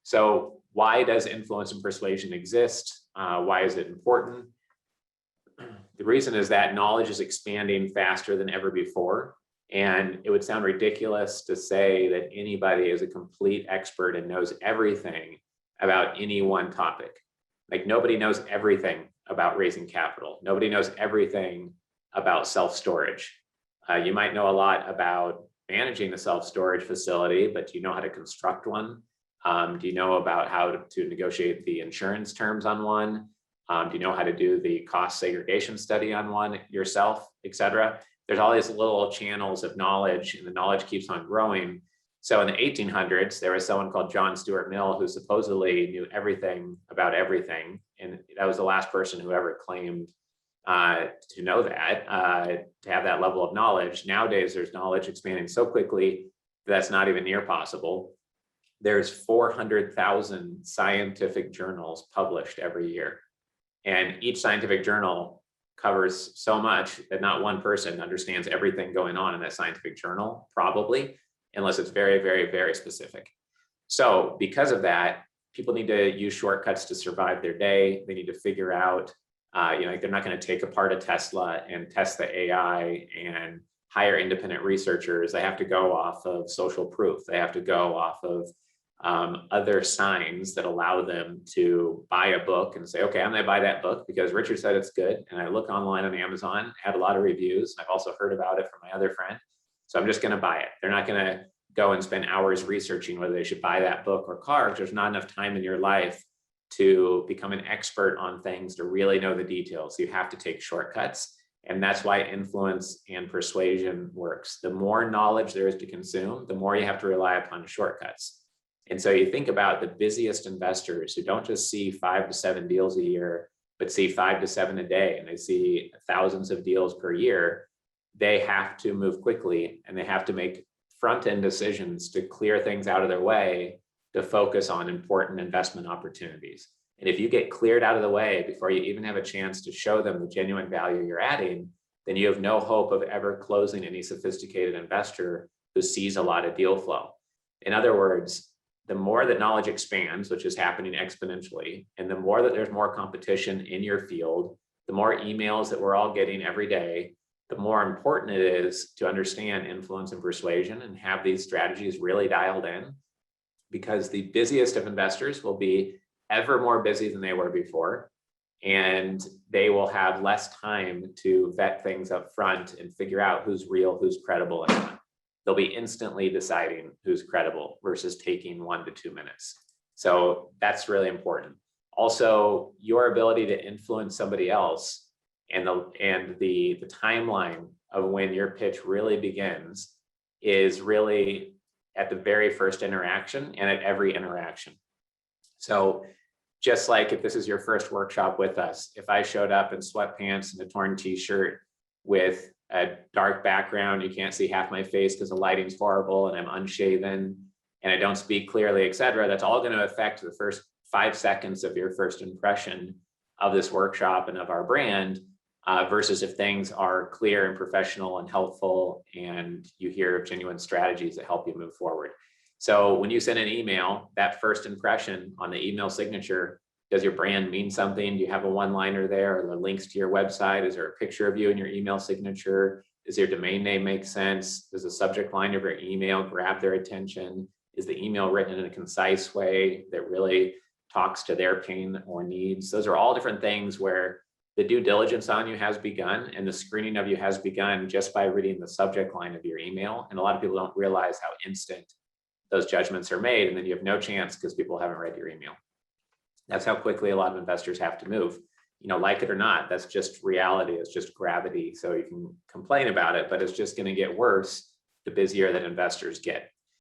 So why does influence and persuasion exist? Why is it important? The reason is that knowledge is expanding faster than ever before. And it would sound ridiculous to say that anybody is a complete expert and knows everything about any one topic. Like nobody knows everything about raising capital. Nobody knows everything about self-storage. You might know a lot about managing a self-storage facility, but do you know how to construct one? Do you know about how to negotiate the insurance terms on one? Do you know how to do the cost segregation study on one yourself, et cetera? There's all these little channels of knowledge, and the knowledge keeps on growing. So in the 1800s, there was someone called John Stuart Mill who supposedly knew everything about everything. And that was the last person who ever claimed to know that, to have that level of knowledge. Nowadays, there's knowledge expanding so quickly that's not even near possible. There's 400,000 scientific journals published every year. And each scientific journal covers so much that not one person understands everything going on in that scientific journal, probably, unless it's very, very, very specific. So because of that, people need to use shortcuts to survive their day. They need to figure out, they're not going to take apart a Tesla and test the AI and hire independent researchers. They have to go off of social proof. They have to go off of other signs that allow them to buy a book and say, okay, I'm going to buy that book because Richard said it's good. And I look online on Amazon, had a lot of reviews. I've also heard about it from my other friend. So I'm just going to buy it. They're not going to go and spend hours researching whether they should buy that book or car. There's not enough time in your life to become an expert on things, to really know the details. You have to take shortcuts. And that's why influence and persuasion works. The more knowledge there is to consume, the more you have to rely upon shortcuts. And so you think about the busiest investors who don't just see 5 to 7 deals a year, but see 5 to 7 a day, and they see thousands of deals per year. They have to move quickly, and they have to make front-end decisions to clear things out of their way to focus on important investment opportunities. And if you get cleared out of the way before you even have a chance to show them the genuine value you're adding, then you have no hope of ever closing any sophisticated investor who sees a lot of deal flow. In other words, the more that knowledge expands, which is happening exponentially, and the more that there's more competition in your field, the more emails that we're all getting every day, the more important it is to understand influence and persuasion and have these strategies really dialed in, because the busiest of investors will be ever more busy than they were before, and they will have less time to vet things up front and figure out who's real, who's credible, and not. They'll be instantly deciding who's credible versus taking 1 to 2 minutes. So that's really important. Also, your ability to influence somebody else and the timeline of when your pitch really begins is really at the very first interaction and at every interaction. So just like if this is your first workshop with us, if I showed up in sweatpants and a torn t-shirt with a dark background, you can't see half my face because the lighting's horrible, and I'm unshaven and I don't speak clearly, et cetera, that's all going to affect the first 5 seconds of your first impression of this workshop and of our brand, versus if things are clear and professional and helpful and you hear genuine strategies that help you move forward. So when you send an email, that first impression on the email signature, does your brand mean something? Do you have a one-liner there? Are there links to your website? Is there a picture of you in your email signature? Does your domain name make sense? Does the subject line of your email grab their attention? Is the email written in a concise way that really talks to their pain or needs? Those are all different things where the due diligence on you has begun, and the screening of you has begun just by reading the subject line of your email. And a lot of people don't realize how instant those judgments are made, and then you have no chance because people haven't read your email. That's how quickly a lot of investors have to move. Like it or not, that's just reality. It's just gravity. So you can complain about it, but it's just going to get worse the busier that investors get.